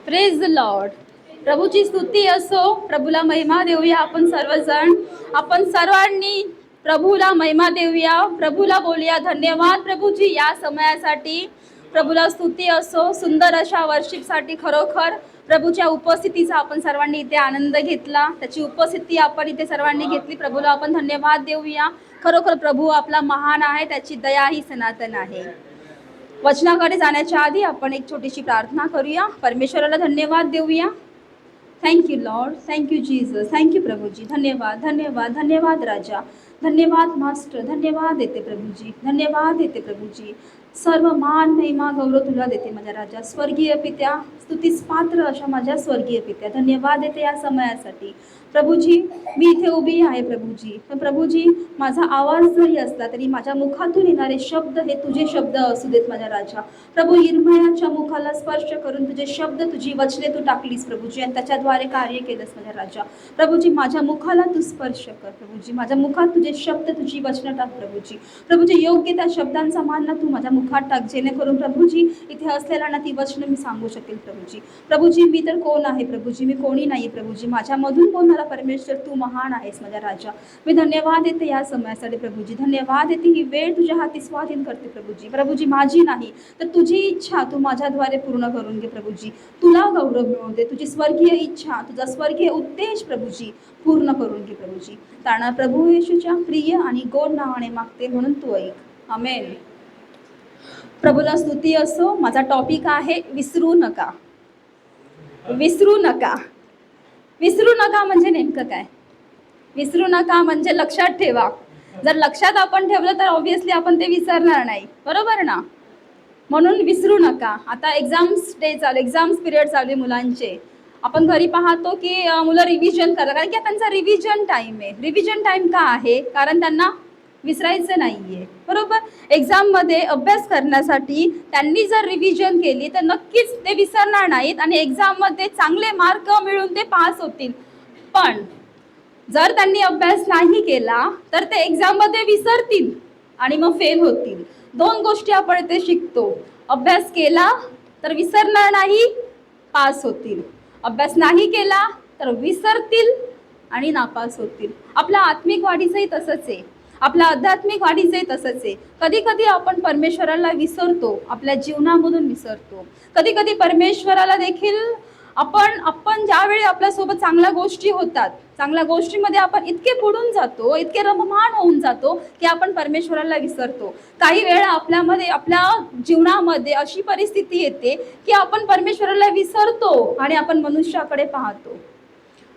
Praise the Lord. प्रभूची स्तुती असो, प्रभूला महिमा देऊया. आपण सर्वजण, आपण सर्वांनी प्रभूला महिमा देऊया, प्रभूला बोलूया धन्यवाद प्रभूजी या समयासाठी. प्रभूला स्तुती असो. सुंदर अशा वर्शिपसाठी खरोखर प्रभूच्या उपस्थितीचा आपण सर्वांनी इथे आनंद घेतला. त्याची उपस्थिती आपण इथे सर्वांनी घेतली. प्रभूला आपण धन्यवाद देऊया. खरोखर प्रभू आपला महान आहे, त्याची दया ही सनातन आहे. वचनाकडे जाण्याच्या आधी आपण एक छोटीशी प्रार्थना करूया. परमेश्वराला धन्यवाद देऊया. Thank you Lord, thank you Jesus, thank you Prabhuji. धन्यवाद धन्यवाद धन्यवाद राजा, धन्यवाद मास्टर, धन्यवाद देते प्रभूजी, धन्यवाद देते प्रभूजी. सर्व मान महिमा गौरव तुला देते माझ्या राजा. स्वर्गीय पित्या, स्तुतीस पात्र अशा माझ्या स्वर्गीय पित्या, धन्यवाद देते या समयासाठी. प्रभूजी मी इथे उभी आहे प्रभूजी, पण प्रभूजी माझा आवाज जरी असला तरी माझ्या मुखातून येणारे शब्द हे तुझे शब्द असू देत माझ्या राजा. प्रभू इर्मयाच्या मुखाला स्पर्श करून तुझे शब्द, तुझी वचने तू टाकलीस प्रभूजी आणि त्याच्याद्वारे कार्य केलंस माझ्या राजा. प्रभूजी माझ्या मुखाला तू स्पर्श कर प्रभूजी, माझ्या मुखात तुझे शब्द, तुझी वचनं टाक प्रभूजी. प्रभूजी योग्य त्या शब्दांचा मान तू माझ्या मुखात टाक, जेणेकरून प्रभूजी इथे असलेल्या ती वचनं मी सांगू शकेल प्रभूजी. प्रभूजी मी तर कोण आहे प्रभूजी, मी कोणी नाही प्रभूजी. माझ्यामधून बोलणारा परमेश्वर तू महान आहेस माझ्या राजा. मी धन्यवाद देते या समयासाठी प्रभूजी, धन्यवाद देते. ही वेळ तुझ्या हाती स्वाधीन करते प्रभूजी. प्रभूजी माझी नाही तर तुझी इच्छा तू माझ्याद्वारे पूर्ण करून घे प्रभूजी. तुला गौरव मिळवून दे. तुझी स्वर्गीय इच्छा, तुझा स्वर्गीय उद्देश प्रभूजी पूर्ण करून घे प्रभूजी. तारणा प्रभू येशूच्या प्रिय आणि गोड नावाने मागते, म्हणून तू ऐक. आमेन. प्रभूला स्तुती असो. माझा टॉपिक आहे विसरू नका. विसरू नका. विसरू नका म्हणजे नेमकं काय? विसरू नका म्हणजे लक्षात ठेवा. जर लक्षात आपण ठेवलं तर ऑब्व्हियसली आपण ते विसरणार नाही, बरोबर ना? म्हणून विसरू नका. आता एक्झाम्स डे चालू, एक्झाम्स पिरियड चालू आहे मुलांचे. आपण घरी पाहतो की मुलं रिव्हिजन करतात, कारण की त्यांचा रिव्हिजन टाईम आहे. रिव्हिजन टाईम का आहे? कारण त्यांना विसरायचं नाही आहे, बरोबर? एक्झाममध्ये अभ्यास करण्यासाठी त्यांनी जर रिव्हिजन केली तर नक्कीच ते विसरणार नाहीत आणि एक्झाममध्ये चांगले मार्क मिळून ते पास होतील. पण जर त्यांनी अभ्यास नाही केला तर ते एक्झाममध्ये विसरतील आणि मग फेल होतील. दोन गोष्टी आपण इथे शिकतो. अभ्यास केला तर विसरणार नाही, पास होतील. अभ्यास नाही केला तर विसरतील आणि नापास होतील. आपल्या आत्मिक वाढीचंही तसंच आहे, आपल्या आध्यात्मिक वाढीचंही तसंच आहे. कधी कधी आपण परमेश्वराला विसरतो, आपल्या जीवनामधून विसरतो. कधी कधी परमेश्वराला देखील आपण ज्यावेळी आपल्यासोबत चांगल्या गोष्टी होतात, चांगल्या गोष्टीमध्ये आपण इतके बुडून जातो, इतके रममाण होऊन जातो की आपण परमेश्वराला विसरतो. काही वेळा आपल्यामध्ये, आपल्या जीवनामध्ये अशी परिस्थिती येते की आपण परमेश्वराला विसरतो आणि आपण मनुष्याकडे पाहतो.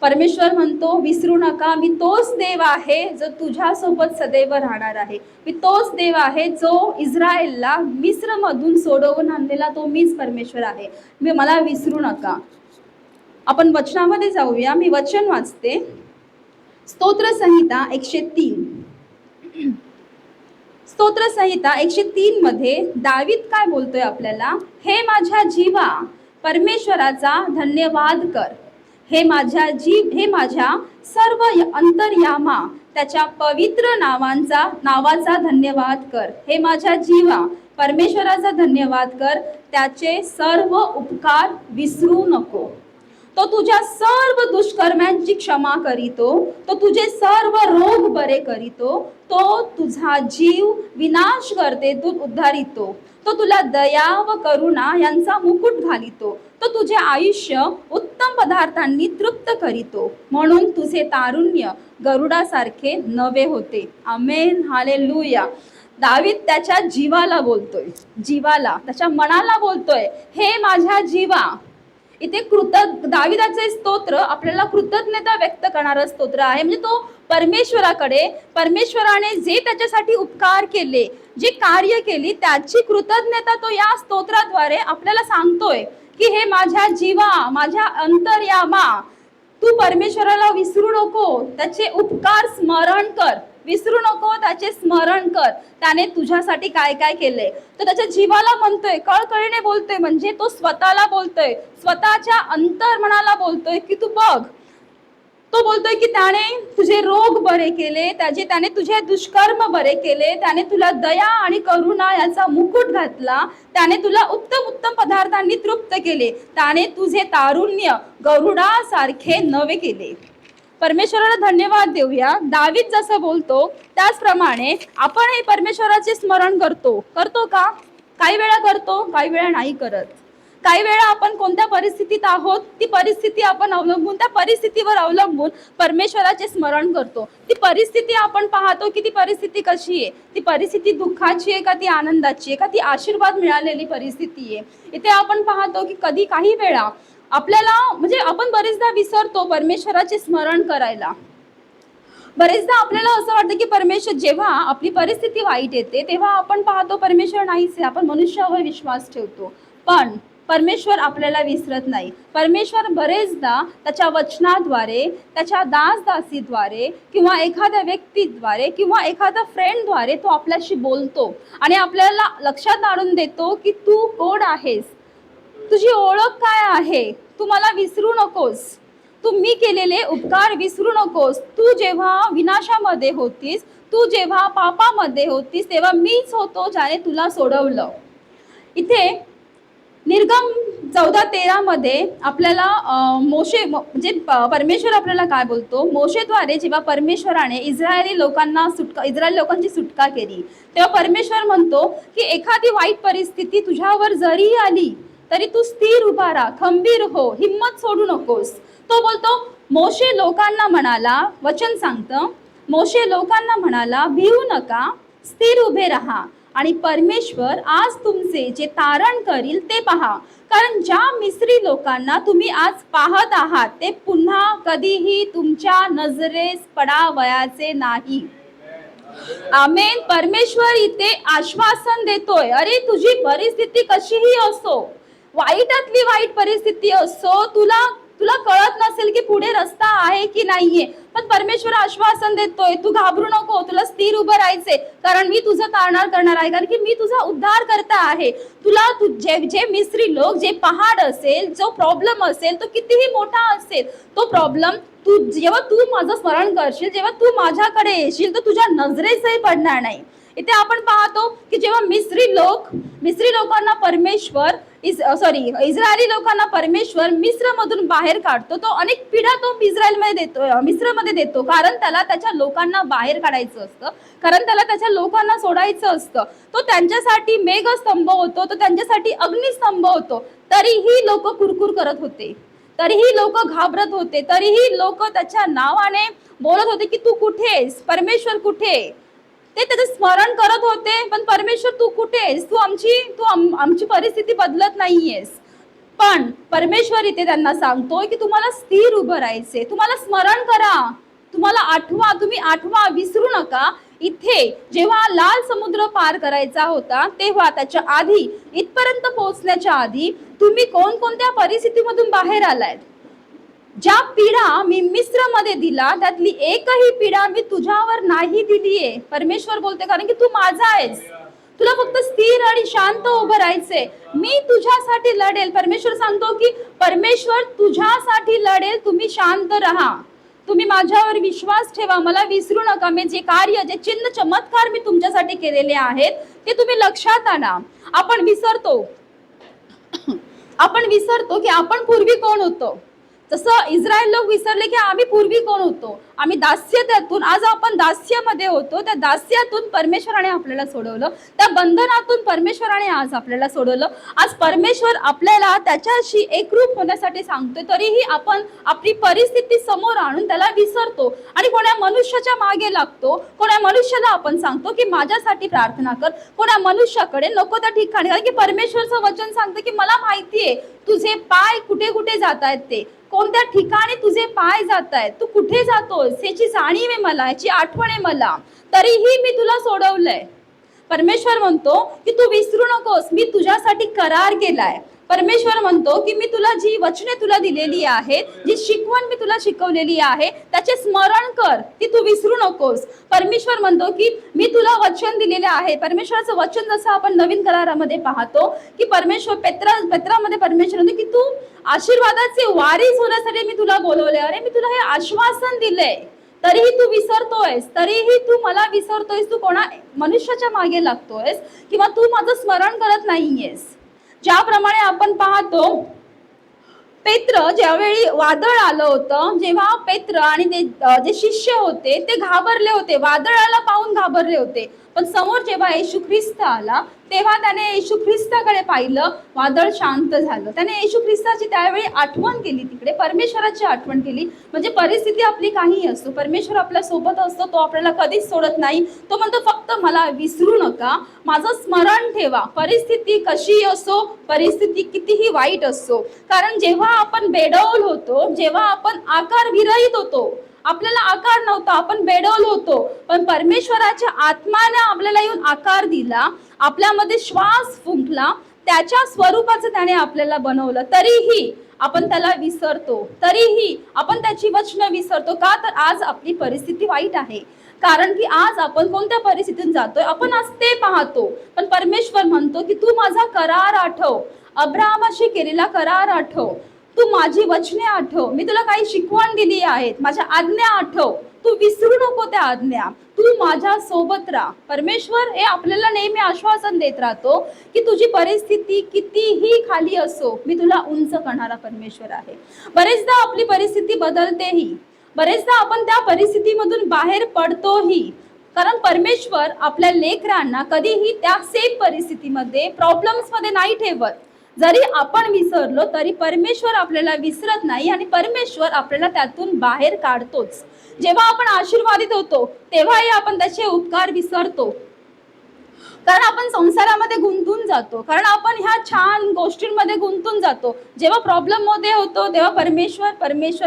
परमेश्वर म्हणतो विसरू नका, मी तोच देव आहे जो तुझ्यासोबत सदैव राहणार आहे. मी तोच देव आहे जो इस्रायलला मिस्रमधून सोडवून आणलेला, तो मीच परमेश्वर आहे. मला विसरू नका. आपण वचनामध्ये जाऊया. मी वचन वाचते. स्तोत्रसंहिता 103. स्तोत्रसंहिता 103 मध्ये दावीद काय बोलतोय आपल्याला? हे माझ्या जीवा परमेश्वराचा धन्यवाद कर. हे माझ्या सर्व अंतर्यामा त्याच्या पवित्र नावाचा धन्यवाद कर. हे माझ्या जीवा परमेश्वराचा धन्यवाद कर. त्याचे सर्व उपकार विसरू नको. तो तुझ्या सर्व दुष्कर्मांची क्षमा करीतो. तो तुझे सर्व रोग बरे करीतो. तो तुझा जीव विनाश गर्तेतून उद्धारितो. तो तुला दया व करुणा यांचा मुकुट घालितो. तो तुझे आयुष्य उत्तम पदार्थांनी तृप्त करीतो. म्हणून तुझे तारुण्य गरुडासारखे नवे होते. आमेन, हालेलुया. दावीद त्याच्या जीवाला बोलतोय, जीवाला, त्याच्या मनाला बोलतोय, हे माझ्या जीवा. इथे दाविदाचे स्तोत्र आपल्याला कृतज्ञता व्यक्त करणारं स्तोत्र आहे. म्हणजे तो परमेश्वराकडे, परमेश्वराने जे त्याच्यासाठी उपकार केले, जे कार्य केली, त्याची कृतज्ञता तो या स्तोत्राद्वारे आपल्याला सांगतोय की हे माझ्या जीवा, माझ्या अंतर्यामा, तू परमेश्वराला विसरू नको. त्याचे उपकार स्मरण कर. विसरू नको, त्याचे स्मरण कर. त्याने तुझ्यासाठी काय काय केलंय. तर त्याच्या जीवाला म्हणतोय, कळकळीने बोलतोय, म्हणजे तो स्वतःला बोलतोय, स्वतःच्या अंतर्मनाला बोलतोय की तू बघ, तो बोलतोय की त्याने तुझे रोग बरे केले, त्याने तुझे दुष्कर्म बरे केले, त्याने तुला दया आणि करुणा याचा मुकुट घातला, त्याने तुला उत्तम उत्तम पदार्थांनी तृप्त केले, त्याने तुझे तारुण्य गरुडासारखे नवे केले. परमेश्वराला धन्यवाद देऊया. दावीद जसं बोलतो त्याचप्रमाणे आपणही परमेश्वराचे स्मरण करतो का? काही वेळा करतो, काही वेळा नाही करत. काही वेळा आपण कोणत्या परिस्थितीत आहोत ती परिस्थिती आपण अवलंबून, त्या परिस्थितीवर अवलंबून परमेश्वराचे स्मरण करतो. ती परिस्थिती आपण पाहतो की ती परिस्थिती कशी आहे, ती परिस्थिती दुःखाची आहे का ती आनंदाची आहे का ती आशीर्वाद मिळालेली परिस्थिती आहे. इथे आपण पाहतो की कधी काही वेळा आपल्याला म्हणजे आपण बरेचदा विसरतो परमेश्वराचे स्मरण करायला. बरेचदा आपल्याला असं वाटतं की परमेश्वर, जेव्हा आपली परिस्थिती वाईट येते तेव्हा आपण पाहतो परमेश्वर नाहीच आहे, आपण मनुष्यावर विश्वास ठेवतो. पण परमेश्वर आपल्याला विसरत नाही. परमेश्वर बरेचदा त्याच्या वचनाद्वारे, त्याच्या दासदासीद्वारे किंवा एखाद्या व्यक्तीद्वारे किंवा एखाद्या फ्रेंडद्वारे तो आपल्याशी बोलतो आणि आपल्याला लक्षात आणून देतो की तू कोण आहेस, तुझी ओळख काय आहे, तू मला विसरू नकोस, तू मी केलेले उपकार विसरू नकोस. तू जेव्हा विनाशामध्ये होतीस, तू जेव्हा पापामध्ये होतीस, तेव्हा मीच होतो ज्याने तुला सोडवलं. इथे निर्गम 14:13 मध्ये आपल्याला मोशे म्हणजे परमेश्वर आपल्याला काय बोलतो, मोशेद्वारे जेव्हा परमेश्वराने इस्रायली लोकांची सुटका केली तेव्हा परमेश्वर म्हणतो की एखादी वाईट परिस्थिती तुझ्यावर जरी आली तरी तू स्थिर उभा राहा, खंबीर हो, हिम्मत सोडू नकोस. तो बोलतो मोशे लोकांना म्हणाला, वचन सांगतं, मोशे लोकांना म्हणाला, भिवू नका, स्थिर उभे राहा आणि परमेश्वर आज तुमचे जे तारण करील ते पहा, कारण ज्या मिस्री लोकांना तुम्ही आज पाहत आहात ते पुन्हा कधीही तुमच्या नजरेस पडावयाचे नाही. आमेन. परमेश्वर इथे आश्वासन देतोय, अरे तुझी परिस्थिती कशीही असो, वाईटातली वाईट परिस्थिती असो, तुला कळत नसेल की पुढे रस्ता आहे की नाहीये, पण परमेश्वर आश्वासन देतोय, तू घाबरू नको, तुला स्थिर उभं राहायचे, कारण मी तुझं तारणार करणार आहे, कारण की मी तुझा उद्धार करता आहे. तुला जे मिस्री लोक, जे पहाड असेल, जो प्रॉब्लेम असेल, तो कितीही मोठा असेल, तो प्रॉब्लेम जेव्हा तू माझं स्मरण करशील, जेव्हा तू माझ्याकडे येशील, तर तुझ्या नजरेसही पडणार नाही. इथे आपण पाहतो की जेव्हा मिस्री लोकांना परमेश्वर इस्रायली लोकांना परमेश्वर मिस्रमधून बाहेर काढतो, तो अनेक पिढ्या तो मिस्रमध्ये देतो, कारण त्याला त्याच्या लोकांना बाहेर काढायचं असतं, कारण त्याला त्याच्या लोकांना सोडायचं असतं. तो त्यांच्यासाठी मेघस्तंभ होतो, तो त्यांच्यासाठी अग्निस्तंभ होतो. तरीही लोक कुरकुर करत होते, तरीही लोक घाबरत होते, तरीही लोक त्याच्या नावाने बोलत होते की तू कुठेस, परमेश्वर कुठे. ते त्याचं स्मरण करत होते, पण परमेश्वर तू कुठेस, तू आमची परिस्थिती बदलत नाहीयेस. पण परमेश्वर इथे त्यांना सांगतोय की तुम्हाला स्थिर उभं राहायचे, तुम्हाला स्मरण करा, तुम्हाला आठवा, तुम्ही आठवा, विसरू नका. इथे जेव्हा लाल समुद्र पार करायचा होता तेव्हा त्याच्या आधी, इथपर्यंत पोहोचण्याच्या आधी तुम्ही कोणकोणत्या परिस्थितीमधून बाहेर आलाय. ज्या पीडा मी मिस्रमध्ये दिला त्यातली एकही पीडा मी तुझ्यावर नाही दिलीये, परमेश्वर बोलते, कारण की तू माझा आहेस. तुला फक्त स्थिर आणि शांत उभं राहायचंय, मी तुझ्यासाठी लढेल. परमेश्वर सांगतो की परमेश्वर तुझ्यासाठी लढेल, तुम्ही शांत राहा, तुम्ही माझ्यावर विश्वास ठेवा, मला विसरू नका. मी जे कार्य, जे चिन्ह चमत्कार मी तुमच्यासाठी केलेले आहेत ते तुम्ही लक्षात आणा. आपण विसरतो की आपण पूर्वी कोण होतो. जसं इस्रायल लोक विसरले की आम्ही पूर्वी कोण होतो, आम्ही दास्यातून, आज आपण दास्यामध्ये होतो, त्या दास्यातून परमेश्वराने आपल्याला सोडवलं, त्या बंधनातून परमेश्वराने आज आपल्याला सोडवलं. आज परमेश्वर आपल्याला त्याच्याशी एकरूप होण्यासाठी सांगतोय, तरीही आपण आपली परिस्थिती समोर आणून त्याला विसरतो आणि कोणा मनुष्याच्या मागे लागतो, कोणा मनुष्याला आपण सांगतो की माझ्यासाठी प्रार्थना कर, कोणा मनुष्याकडे नको त्या ठिकाणी, कारण की परमेश्वरचं वचन सांगतं की मला माहितीये तुझे पाय कुठे कुठे जात आहेत, ते कोणत्या ठिकाणी तुझे पाय जात आहेत, तू कुठे जातोस याची जाणीव आहे मला, याची आठवण आहे मला, तरीही मी तुला सोडवलंय. परमेश्वर म्हणतो की तू विसरू नकोस, मी तुझ्यासाठी करार केलाय. परमेश्वर म्हणतो की मी तुला जी वचने तुला दिलेली आहेत, जी शिकवण मी तुला शिकवलेली आहे, त्याचे स्मरण कर, ती तू विसरू नकोस. परमेश्वर म्हणतो की मी तुला वचन दिलेले आहे. परमेश्वराचं वचन जसं आपण नवीन करारामध्ये पाहतो की परमेश्वर पेत्रामध्ये परमेश्वर म्हणतो की तू आशीर्वादाचे वारीस होण्यासाठी मी तुला बोलवले. अरे मी तुला हे आश्वासन दिलंय, तरीही तू विसरतोयस, तरीही तू मला विसरतोयस, तू कोणा मनुष्याच्या मागे लागतोयस किंवा तू माझं स्मरण करत नाहीयेस. ज्याप्रमाणे आपण पाहतो, पेत्र ज्यावेळी वादळ आलं होतं, जेव्हा पेत्र आणि ते जे शिष्य होते ते घाबरले होते, वादळाला पाहून घाबरले होते. पण समोर जेव्हा येशू ख्रिस्त आला तेव्हा त्याने येशू ख्रिस्ताकडे पाहिलं, वादळ शांत झालं. त्याने येशू ख्रिस्ताची त्यावेळी आठवण केली, तिकडे परमेश्वराची आठवण केली. म्हणजे परिस्थिती आपली काही असो, परमेश्वर आपल्या सोबत असतो, तो आपल्याला कधीच सोडत नाही. तो म्हणतो फक्त मला विसरू नका, माझं स्मरण ठेवा. परिस्थिती कशी असो, परिस्थिती कितीही वाईट असो, कारण जेव्हा आपण बेडौल होतो, जेव्हा आपण आकार विरहित होतो, आपल्याला आकार नव्हता, आपण बेडौल होतो, पण परमेश्वराच्या आत्म्याने आपल्याला येऊन आकार दिला, आपल्यामध्ये श्वास फुंकला, त्याच्या स्वरूपाचं त्याने आपल्याला बनवलं. तरीही आपण त्याला विसरतो, तरीही आपण त्याची वचनं विसरतो. का? तर आज आपली परिस्थिती वाईट आहे. कारण की आज आपण कोणत्या परिस्थितीतून जातोय, आपण आज ते पाहतो. पण परमेश्वर म्हणतो की तू माझा करार आठव, अब्राहमाशी केलेला करार आठव, तू माझी वचने आठव, मी तुला काही शिकवण दिली आहेत, माझ्या आज्ञा आठव, तू विसरू नको त्या आज्ञा, तू माझ्या सोबत राहा. परमेश्वर हे आपल्याला नेहमी आश्वासन देत राहतो की तुझी परिस्थिती कितीही खाली असो, मी तुला उंच करणारा परमेश्वर आहे. बरेचदा आपली परिस्थिती बदलतेही, बरेचदा आपण त्या परिस्थितीमधून बाहेर पडतोही, कारण परमेश्वर आपल्या लेकरांना कधीही त्या सेम परिस्थितीमध्ये, प्रॉब्लेम्स मध्ये नाही ठेवत. जरी आपण विसरलो तरी परमेश्वर आपल्याला विसरत नाही आणि परमेश्वर आपल्याला त्यातून बाहेर काढतोच. जेव्हा आपण आशीर्वादित होतो तेव्हाही आपण त्याचे उपकार विसरतो, कारण आपण संसारामध्ये गुंतून जातो, कारण आपण ह्या छान गोष्टींमध्ये गुंतून जातो. जेव्हा प्रॉब्लेम मध्ये होतो तेव्हा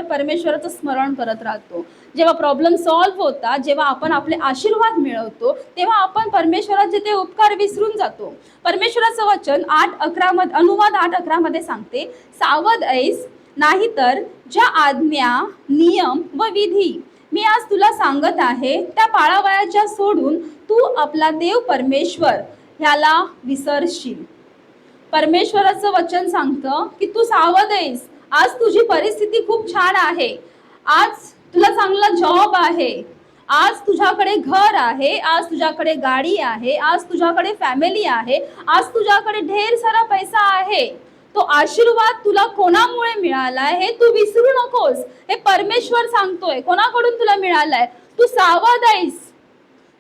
परमेश्वराचं स्मरण करत राहतो. जेव्हा प्रॉब्लेम सॉल्व्ह होतात, जेव्हा आपण आपले आशीर्वाद मिळवतो, तेव्हा आपण परमेश्वराचे ते उपकार विसरून जातो. परमेश्वराचं वचन 8:11 मध्ये, अनुवाद 8:11 मध्ये सांगते, सावध ऐस, नाहीतर ज्या आज्ञा, नियम व विधी मी आज तुला सांगत आहे त्या पाळावयाच्या सोडून तू आपला देव परमेश्वर ह्याला विसरशील. परमेश्वराचं वचन सांगतं की तू सावध आहेस. आज तुझी परिस्थिती खूप छान आहे, आज तुला चांगला जॉब आहे, आज तुझ्याकडे घर आहे, आज तुझ्याकडे गाडी आहे, आज तुझ्याकडे फॅमिली आहे, आज तुझ्याकडे ढेर सारा पैसा आहे. तो आशीर्वाद तुला कोणामुळे मिळालाय हे तू विसरू नकोस. हे परमेश्वर सांगतोय, कोणाकडून तुला मिळालाय. तू सावध आहेस,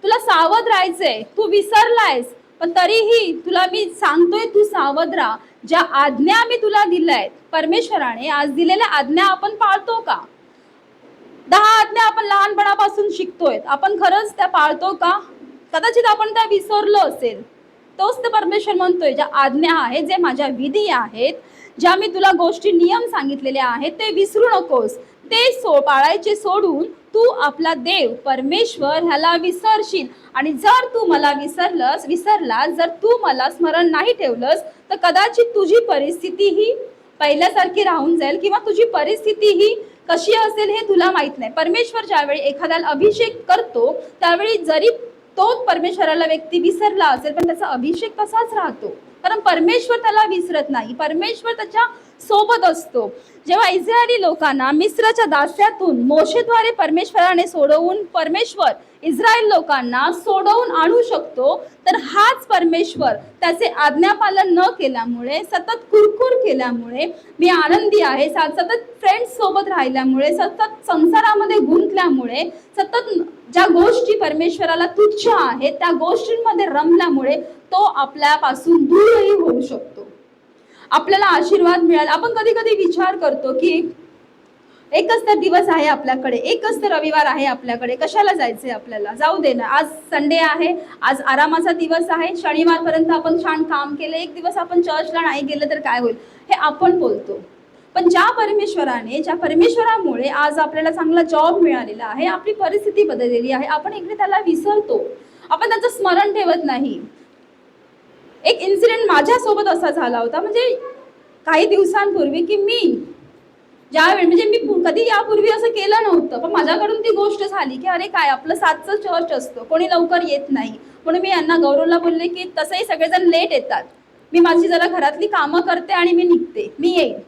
तुला सावध राहायचंय, तू विसरलायस, पण तरीही तुला मी सांगतोय तू सावध राहा. ज्या आज्ञा मी तुला दिल्यात, परमेश्वराने आज दिलेल्या आज्ञा आपण पाळतो का? 10 आज्ञा आपण लहानपणापासून शिकतोय, आपण खरंच त्या पाळतो का? कदाचित आपण त्या विसरलो असेल. तोच तर परमेश्वर म्हणतोय, ज्या आज्ञा आहेत, जे माझ्या विधी आहेत, ज्या मी तुला गोष्टी, नियम सांगितलेले आहेत, ते विसरू नकोस. ते पाळायचे सोडून तू आपला देव परमेश्वर ह्याला विसरशील. आणि जर तू मला विसरलास, जर तू मला स्मरण नाही ठेवलंस, तर कदाचित तुझी परिस्थिती ही पहिल्यासारखी राहून जाईल, किंवा तुझी परिस्थिती ही कशी असेल हे तुला माहित नाही. परमेश्वर ज्यावेळी एखाद्याला अभिषेक करतो त्यावेळी जरी तोच परमेश्वराला व्यक्ती विसरला असेल, पण त्याचा अभिषेक तसाच राहतो, कारण परमेश्वर त्याला विसरत नाही, परमेश्वर त्याच्या सोबत असतो. जेव्हा इस्रायली लोकांना मिस्रच्या दास्यातून मोशेद्वारे परमेश्वराने सोडवून, परमेश्वर इस्रायल लोकांना सोडवून आणू शकतो, तर हाच परमेश्वर त्याचे आज्ञापालन न केल्यामुळे, सतत कुरकुर केल्यामुळे, मी आनंदी आहे, सतत फ्रेंड्स सोबत राहिल्यामुळे, सतत संसारामध्ये गुंतल्यामुळे, सतत ज्या गोष्टी परमेश्वराला तुच्छ आहेत त्या गोष्टींमध्ये रमल्यामुळे तो आपल्यापासून दूरही होऊ शकतो. आपल्याला आशीर्वाद मिळाला. आपण कधी कधी विचार करतो की एकच तर दिवस आहे आपल्याकडे, एकच तर रविवार आहे आपल्याकडे, कशाला जायचंय आपल्याला, जाऊ दे ना, आज संडे आहे, आज आरामाचा दिवस आहे, शनिवारपर्यंत आपण छान काम केलं, एक दिवस आपण चर्चला नाही गेलं तर काय होईल, हे आपण बोलतो. पण ज्या परमेश्वरामुळे आज आपल्याला चांगला जॉब मिळालेला आहे, आपली परिस्थिती बदललेली आहे, आपण इकडे त्याला विसरतो, आपण त्याचं स्मरण ठेवत नाही. एक इन्सिडेंट माझ्यासोबत असा झाला होता, म्हणजे काही दिवसांपूर्वी, की मी ज्यावेळी, म्हणजे मी कधी यापूर्वी असं केलं नव्हतं, पण माझ्याकडून ती गोष्ट झाली की अरे काय, आपलं 7चं चर्च असतं, कोणी लवकर येत नाही, म्हणून मी यांना, गौरवला बोलले की तसंही सगळेजण लेट येतात, मी माझी जरा घरातली कामं करते आणि मी निघते, मी येईन.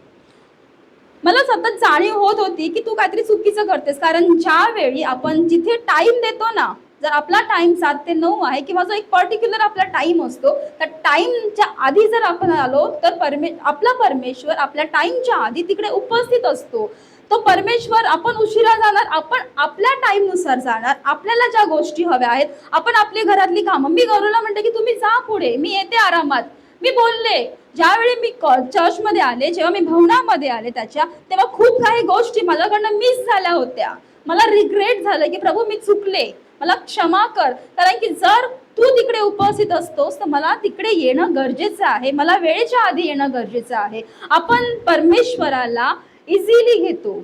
मला सतत जाणीव होत होती की तू काहीतरी चुकीचं करतेस, कारण ज्यावेळी आपण जिथे टाइम देतो ना, जर आपला टाइम 7 ते 9 आहे किंवा जो एक पर्टिक्युलर आपला टाइम असतो, त्या टाइमच्या आधी जर आपण आलो तर आपला परमेश्वर आपल्या टाइमच्या आधी तिकडे उपस्थित असतो. तो परमेश्वर, आपण उशिरा जाणार, आपण आपल्या टाइम नुसार जाणार, आपल्याला ज्या गोष्टी हव्या आहेत, आपण आपली घरातली कामं, मी गौरवला म्हणते की तुम्ही जा पुढे, मी येते आरामात. मी बोलले, ज्यावेळी मी चर्चमध्ये आले, जेव्हा मी भवनामध्ये आले तेव्हा खूप काही गोष्टी माझ्याकडनं मिस झाल्या होत्या. मला रिग्रेट झालं की प्रभू मी चुकले, मला क्षमा कर, कारण की जर तू तिकडे उपस्थित असतोस तर मला तिकडे येणं गरजेचं आहे, मला वेळेच्या आधी येणं गरजेचं आहे. आपण परमेश्वराला इझिली घेतो,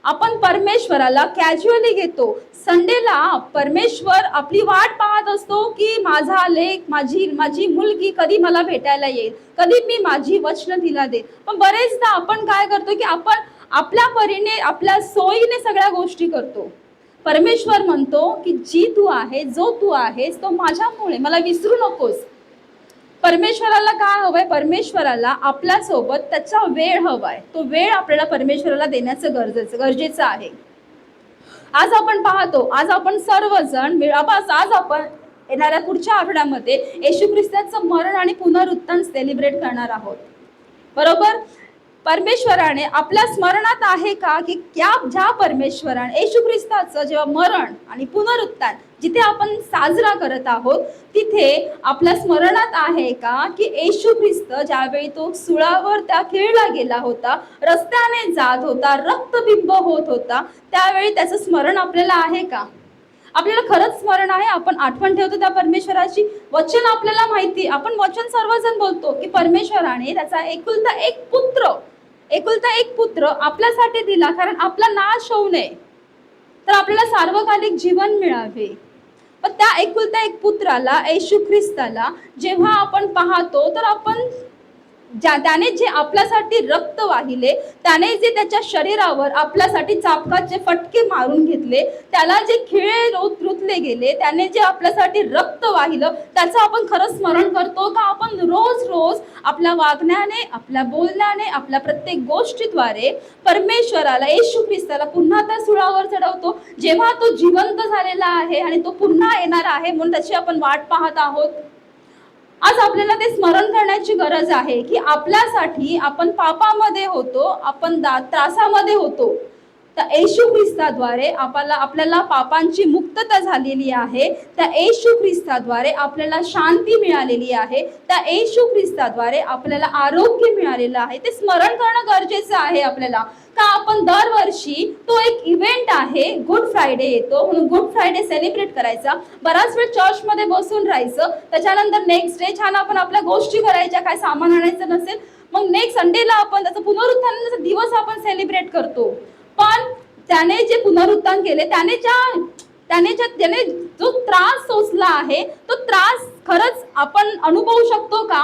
आपण परमेश्वराला कॅज्युअली घेतो. संडेला परमेश्वर आपली वाट पाहत असतो की माझा लेक, माझी मुलगी कधी मला भेटायला येईल, कधी मी माझी वचन तिला देईल. पण बरेचदा आपण काय करतो की आपण आपल्या परीने, आपल्या सोयीने सगळ्या गोष्टी करतो. परमेश्वर म्हणतो की जी तू आहे, जो तू आहेस तो माझ्यामुळे, मला विसरू नकोस. परमेश्वराला काय हवंय? परमेश्वराला आपल्यासोबत त्याचा वेळ हवाय, तो वेळ आपल्याला परमेश्वराला देण्याचं गरजेचं आहे. आज आपण पाहतो, आज आपण सर्वजण आज आपण येणाऱ्या पुढच्या आठवड्यामध्ये येशू ख्रिस्ताचं मरण आणि पुनरुत्थान सेलिब्रेट करणार आहोत, बरोबर? परमेश्वराने आपल्या स्मरणात आहे का की ज्या परमेश्वराने येशू ख्रिस्ताचं जेव्हा मरण आणि पुनरुत्थान जिथे आपण साजरा करत आहोत, तिथे आपल्या स्मरणात आहे का की येशू ख्रिस्त ज्यावेळी तो सुळावर त्या खेळला गेला होता, रस्त्याने जात होता, रक्तबिंब होत होता, त्यावेळी त्याचं स्मरण आपल्याला आहे का? आपल्याला खरंच स्मरण आहे? आपण आठवण ठेवतो त्या परमेश्वराची? वचन आपल्याला माहिती, आपण वचन सर्वजण बोलतो की परमेश्वराने त्याचा एकुलता एक पुत्र आपल्यासाठी दिला, कारण आपला नाश होऊ नये, तर आपल्याला सार्वकालिक जीवन मिळावे. पण त्या एकुलता एक पुत्राला, येशू ख्रिस्ताला जेव्हा आपण पाहतो, तर आपण त्याने जे आपल्यासाठी रक्त वाहिले, त्याने जे त्याच्या शरीरावर आपल्यासाठी चापकाचे फटके मारून घेतले, त्याला जे खिळे रुतले गेले, त्याने जे आपल्यासाठी रक्त वाहिलं, त्याचं आपण खरंच स्मरण करतो का? आपण रोज रोज आपल्या वागण्याने, आपल्या बोलण्याने, आपल्या प्रत्येक गोष्टीद्वारे परमेश्वराला, येशू ख्रिस्ताला पुन्हा त्या सुळावर चढवतो, जेव्हा तो जिवंत झालेला आहे आणि तो पुन्हा येणार आहे म्हणून त्याची आपण वाट पाहत आहोत. आज आपल्याला ते स्मरण करण्याची गरज आहे की आपल्यासाठी आपण पापामध्ये होतो, आपण त्रासामध्ये होतो, तर येशू ख्रिस्ताद्वारे आपल्याला पापांची मुक्तता झालेली आहे. त्या येशू ख्रिस्ताद्वारे आपल्याला शांती मिळालेली आहे, त्या येशू ख्रिस्ताद्वारे आपल्याला आरोग्य मिळालेलं आहे. ते स्मरण करणं गरजेचं आहे आपल्याला, का आपण दरवर्षी तो एक इव्हेंट आहे, गुड फ्रायडे येतो म्हणून गुड फ्रायडे सेलिब्रेट करायचा, बराच वेळ चर्चमध्ये बसून राहायचं, त्याच्यानंतर नेक्स्ट डे छान आपण आपल्या गोष्टी करायच्या, काय सामान आणायचं नसेल, मग नेक्स्ट संडेला आपण त्याचं पुनरुत्थानाचा दिवस आपण सेलिब्रेट करतो. पण त्याने जे पुनरुत्थान केले, त्याने जो त्रास सोसला आहे, तो त्रास खरंच आपण अनुभवू शकतो का?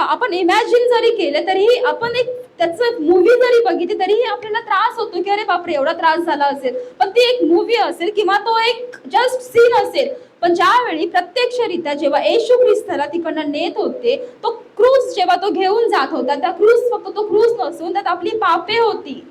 आपण इमॅजिन जरी केले तरीही, आपण एक त्याचं मूवी जरी बघितली तरीही आपल्याला त्रास होतो की अरे बापरे एवढा त्रास झाला असेल. पण ती एक मूवी असेल किंवा तो एक जस्ट सीन असेल, पण ज्यावेळी प्रत्यक्षरित्या जेव्हा येशू ख्रिस्ताला तिकडनं नेत होते, तो क्रूस जेव्हा तो घेऊन जात होता, त्या क्रूस फक्त तो क्रूस नसून त्यात आपली पापे होती,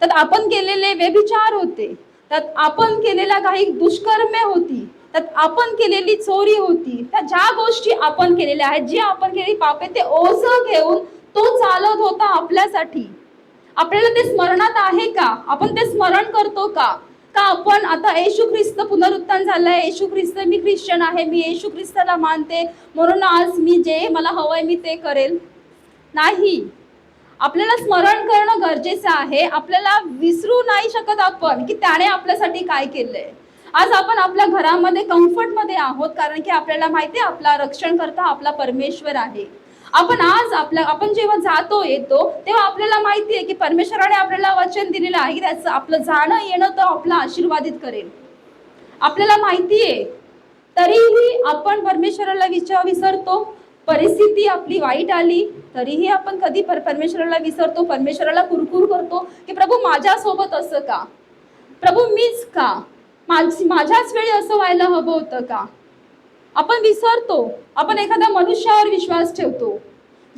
त्यात आपण केलेले व्यभिचार होते, त्यात आपण केलेल्या काही दुष्कर्मे होती, त्यात आपण केलेली चोरी होती, त्या ज्या गोष्टी आपण केलेल्या आहेत, जी आपण केलेली पापे, ते ओझं घेऊन तो चालत होता आपल्यासाठी. आपल्याला ते स्मरणात आहे का? आपण ते स्मरण करतो का? का आपण आता येशू ख्रिस्त पुनरुत्थान झालंय, येशू ख्रिस्त, मी ख्रिश्चन आहे, मी येशू ख्रिस्ताला मानते म्हणून आज मी जे मला हवंय मी ते करेल? नाही, आपल्याला स्मरण करणं गरजेचं आहे. आपल्याला विसरू नाही शकत आपण की त्याने आपल्यासाठी काय केलंय. आज आपण आपल्या घरामध्ये कम्फर्टमध्ये आहोत, कारण की आपल्याला माहिती आहे आपला रक्षणकर्ता आपला परमेश्वर आहे. आपण जेव्हा जातो येतो तेव्हा आपल्याला माहिती आहे की परमेश्वराने आपल्याला वचन दिलेलं आहे की त्याचं आपलं जाणं येणं तो आपला आशीर्वादित करेल, आपल्याला माहिती आहे. तरीही आपण परमेश्वराला विसरतो. परिस्थिती आपली वाईट आली तरीही आपण कधी परमेश्वराला विसरतो, परमेश्वराला कुरकुर करतो की प्रभू माझ्यासोबत असं का, प्रभू मीच का, माझ्याच वेळी असं व्हायला हवं होतं का? आपण विसरतो. आपण एखाद्या मनुष्यावर विश्वास ठेवतो,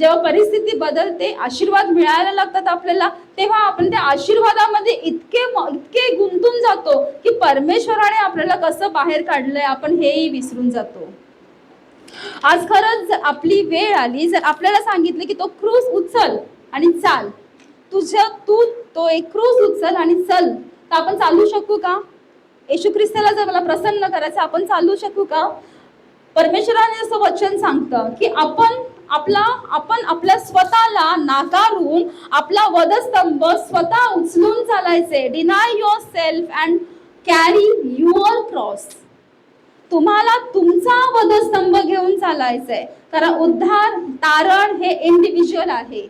जेव्हा परिस्थिती बदलते, आशीर्वाद मिळायला लागतात आपल्याला, तेव्हा आपण त्या आशीर्वादामध्ये इतके इतके गुंतून जातो की परमेश्वराने आपल्याला कसं बाहेर काढलंय आपण हेही विसरून जातो. आज खरंच जर आपली वेळ आली, जर आपल्याला सांगितलं की तो क्रूस उचल आणि चाल, तू तो एक क्रूस उचल आणि चल, तर आपण चालू शकू का? येशू ख्रिस्ताला जर मला प्रसन्न करायचं, आपण चालू शकू का? परमेश्वराने असं वचन सांगतं की आपण आपल्या स्वतःला नाकारून आपला वधस्तंभ स्वतः उचलून चालायचे. Deny your self and carry your cross. तुम्हाला तुमचा वधस्तंभ घेऊन चालायचंय, कारण उद्धार तारण हे इंडिव्हिज्युअल आहे.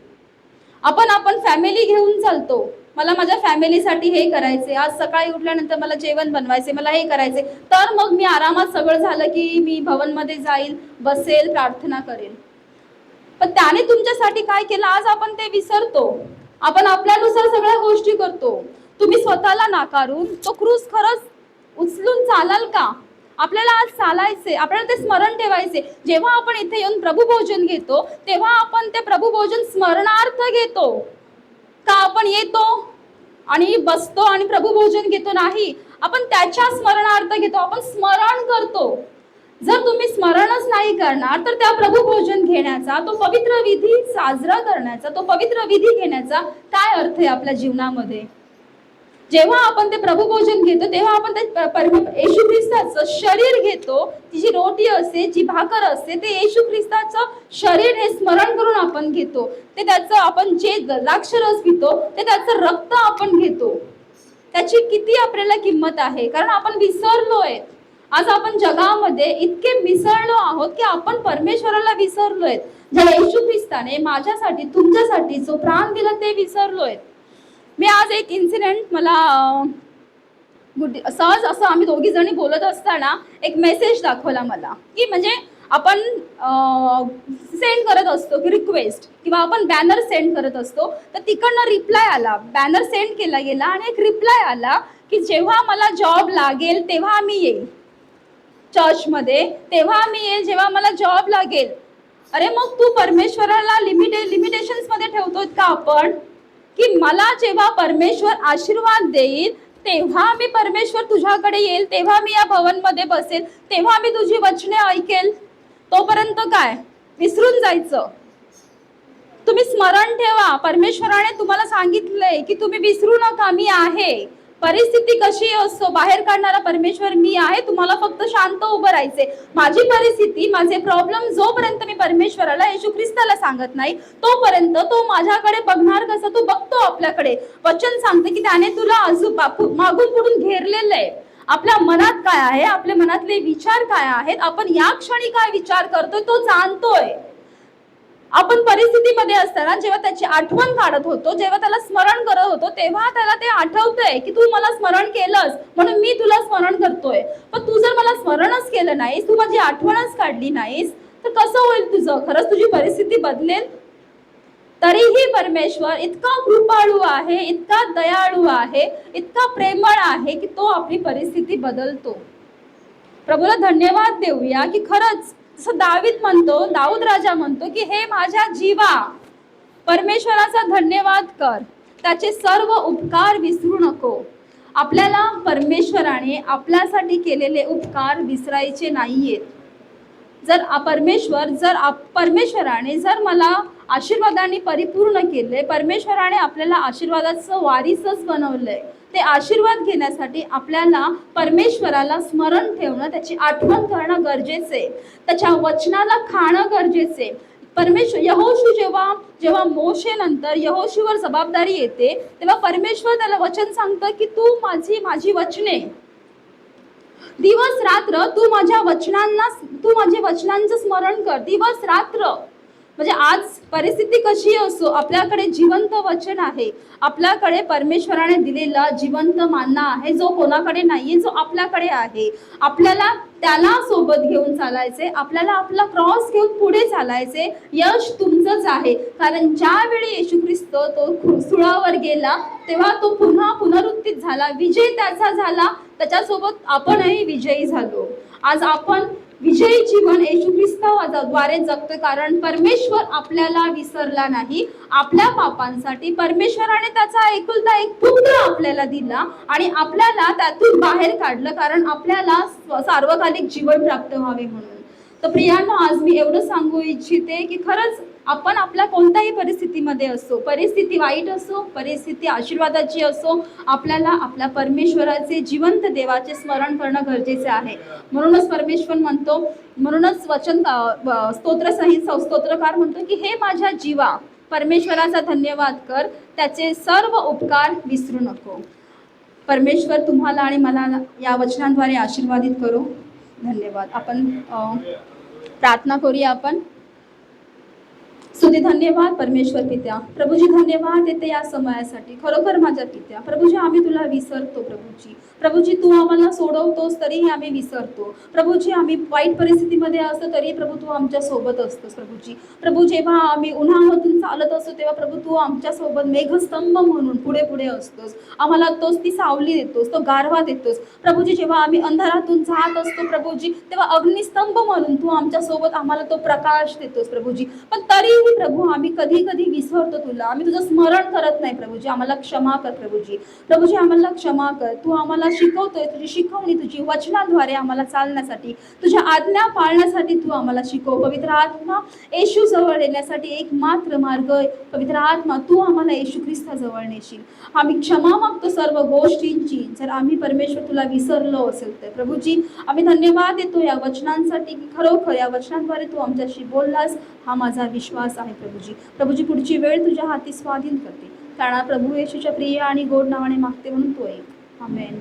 आपण फॅमिली घेऊन चालतो. मला माझ्या फॅमिलीसाठी हे करायचे, आज सकाळी उठल्यानंतर मला जेवण बनवायचे, मला हे करायचे, तर मग मी आरामात सगळं झालं की मी भवनमध्ये जाईल, बसेल, प्रार्थना करेल. पण त्याने तुमच्यासाठी काय केलं आज आपण ते विसरतो. आपण आपल्यानुसार सगळ्या गोष्टी करतो. तुम्ही स्वतःला नाकारून तो क्रूस खरंच उचलून चालाल का? आपल्याला आज चालायचे, आपल्याला ते स्मरण ठेवायचे. जेव्हा आपण इथे येऊन प्रभू भोजन घेतो तेव्हा आपण ते प्रभू भोजन स्मरणार्थ घेतो का? आपण येतो आणि बसतो आणि प्रभू भोजन घेतो नाही, आपण त्याच्या स्मरणार्थ घेतो, आपण स्मरण करतो. जर तुम्ही स्मरणच नाही करणार तर त्या प्रभू भोजन घेण्याचा, तो पवित्र विधी साजरा करण्याचा, तो पवित्र विधी घेण्याचा काय अर्थ आहे आपल्या जीवनामध्ये? जेव्हा आपण ते प्रभू भोजन घेतो तेव्हा आपण ते येशू ख्रिस्ताचं शरीर घेतो. ती जी रोटी असते, जी भाकर असते, ते येशू ख्रिस्ताचं शरीर हे स्मरण करून आपण घेतो. ते त्याचं आपण जे द्राक्षरस पितो ते त्याचं रक्त आपण घेतो. त्याची किती आपल्याला किंमत आहे, कारण आपण विसरलोय. आज आपण जगामध्ये इतके मिसळलो आहोत की आपण परमेश्वराला विसरलोय. ज्या येशू ख्रिस्ताने माझ्यासाठी तुमच्यासाठी जो प्राण दिला ते विसरलोय. मी आज एक इन्सिडेंट मला सहज असं आम्ही दोघी जणी बोलत असताना एक मेसेज दाखवला मला, की म्हणजे आपण सेंड करत असतो की रिक्वेस्ट किंवा आपण बॅनर सेंड करत असतो, तर तिकडनं रिप्लाय आला. बॅनर सेंड केला गेला आणि एक रिप्लाय आला की जेव्हा मला जॉब लागेल तेव्हा मी येईल चर्चमध्ये, तेव्हा मी येईल जेव्हा मला जॉब लागेल. अरे मग तू परमेश्वराला लिमिटेशन्स मध्ये ठेवतोय का आपण? की मला जेव्हा परमेश्वर आशीर्वाद देईल तेव्हा मी परमेश्वर तुझ्याकडे येईल, तेव्हा मी या भवनमध्ये बसेल, तेव्हा मी तुझी वचने ऐकेल. तोपर्यंत काय विसरून जायचं? तुम्ही स्मरण ठेवा. परमेश्वराने तुम्हाला सांगितलंय की तुम्ही विसरू नका, मी आहे. परिस्थिती कशी असो, बाहेर काढणारा परमेश्वर मी आहे. तुम्हाला फक्त शांत उभं राहायचे. माझी परिस्थिती, माझे प्रॉब्लेम जोपर्यंत मी परमेश्वराला येशू ख्रिस्ताला सांगत नाही तोपर्यंत तो माझ्याकडे बघणार कसा? तो बघतो आपल्याकडे. वचन सांगते की त्याने तुला मागून पुढून घेरलेलं आहे. आपल्या मनात काय आहे, आपल्या मनातले विचार काय आहेत, आपण या क्षणी काय विचार करतोय तो जाणतोय. आपण परिस्थितीमध्ये असताना जेव्हा त्याची आठवण काढत होतो, जेव्हा त्याला स्मरण करत होतो, तेव्हा त्याला ते आठवतंय की तू मला स्मरण केलंस म्हणून मी तुला स्मरण करतोय. पण तू जर मला स्मरणच केलं नाहीस, तू माझी आठवणच काढली नाहीस, तर कसं होईल तुझं? खरंच तुझी परिस्थिती बदलेल? तरीही परमेश्वर इतका कृपाळू आहे, इतका दयाळू आहे, इतका प्रेमळ आहे की तो आपली परिस्थिती बदलतो. प्रभूला धन्यवाद देऊया की खरंच जसं दाऊद राजा म्हणतो की हे माझ्या जीवा परमेश्वराचा धन्यवाद कर, त्याचे सर्व उपकार विसरू नको. आपल्याला परमेश्वराने आपल्यासाठी केलेले उपकार विसरायचे नाहीयेत. परमेश्वराने जर मला आशीर्वादाने परिपूर्ण केले, परमेश्वराने आपल्याला आशीर्वादाचं वारीसच बनवलंय. ते आशीर्वाद घेण्यासाठी आपल्याला परमेश्वराला स्मरण ठेवणं, त्याची आठवण करणं गरजेचे, त्याच्या वचनाला खाणं गरजेचे. यहोशू जेव्हा मोशे नंतर यहोशूवर जबाबदारी येते तेव्हा परमेश्वर त्याला वचन सांगतं की तू माझी वचने दिवस रात्र तू माझ्या वचनांचं स्मरण कर. दिवस रात्र म्हणजे आज परिस्थिती कशी असो, आपल्याकडे जिवंत वचन आहे. आपल्याकडे परमेश्वराने दिलेला जिवंत मान्ना आहे, जो कोणाकडे नाहीये, जो आपल्याकडे आहे. आपल्याला त्याला सोबत घेऊन चालायचे, आपल्याला आपला क्रॉस घेऊन पुढे चालायचे. यश तुमचंच आहे, कारण ज्यावेळी येशू ख्रिस्त तो सुळावर गेला तेव्हा तो पुन्हा पुनरुत्थित झाला, विजय त्याचा झाला, त्याच्यासोबत आपणही विजयी झालो. आज आपण विजयी जीवन येशू ख्रिस्ताद्वारे जगतोय, कारण परमेश्वर आपल्याला विसरला नाही. आपल्या पापांसाठी परमेश्वराने त्याचा एकुलता एक पुत्र आपल्याला दिला आणि आपल्याला त्यातून बाहेर काढलं, कारण आपल्याला सार्वकालिक जीवन प्राप्त व्हावे म्हणून. तर प्रियांनो, आज मी एवढं सांगू इच्छिते की खरंच आपण आपल्या कोणत्याही परिस्थितीमध्ये असो, परिस्थिती वाईट असो, परिस्थिती आशीर्वादाची असो, आपल्याला आपल्या परमेश्वराचे जिवंत देवाचे स्मरण करणं गरजेचे आहे. म्हणूनच परमेश्वर म्हणतो, म्हणूनच स्तोत्रकार म्हणतो की हे माझ्या जीवा परमेश्वराचा धन्यवाद कर, त्याचे सर्व उपकार विसरू नको. परमेश्वर तुम्हाला आणि मला या वचनांद्वारे आशीर्वादित करो. धन्यवाद. आपण प्रार्थना करूया. आपण स्तुती धन्यवाद परमेश्वर पित्या, प्रभूजी धन्यवाद देते या समयासाठी. खरोखर माझ्या पित्या प्रभूजी, आम्ही तुला विसरतो प्रभूजी तू आम्हाला सोडवतोस तरीही आम्ही विसरतो प्रभूजी. आम्ही वाईट परिस्थितीमध्ये असतो तरी प्रभू तू आमच्या सोबत असतोस प्रभू. जेव्हा आम्ही उन्हामधून चालत असतो तेव्हा प्रभू तू आमच्या सोबत मेघस्तंभ म्हणून पुढे पुढे असतोस. आम्हाला ती सावली देतोस, तो गारवा देतोस प्रभूजी. जेव्हा आम्ही अंधारातून जात असतो प्रभूजी, तेव्हा अग्निस्तंभ म्हणून तू आमच्या सोबत आम्हाला तो प्रकाश देतोस प्रभूजी. पण तरीही प्रभू आम्ही कधी कधी विसरतो तुला, आम्ही तुझं स्मरण करत नाही प्रभूजी. आम्हाला क्षमा कर प्रभूजी आम्हाला क्षमा कर. तू आम्हाला शिकवतोय, तुझी शिकवणी तुझी वचनाद्वारे आम्हाला चालण्यासाठी, तुझ्या आज्ञा पाळण्यासाठी तू आम्हाला शिकव. पवित्र आत्मा, येशू जवळ येण्यासाठी एक मात्र मार्ग, पवित्र आत्मा तू आम्हाला येशू ख्रिस्ताजवळ नेशील. आम्ही क्षमा मागतो सर्व गोष्टींची जर आम्ही परमेश्वर तुला विसरलो असेल तर प्रभूजी. आम्ही धन्यवाद देतो या वचनांसाठी की खरोखर या वचनांद्वारे तू आमच्याशी बोललास, हा माझा विश्वास आहे प्रभूजी. पुढची वेळ तुझ्या हाती स्वाधीन करते, कारण प्रभू येशूच्या प्रिय आणि गोड नावाने मागते म्हणून तो एक. आमेन.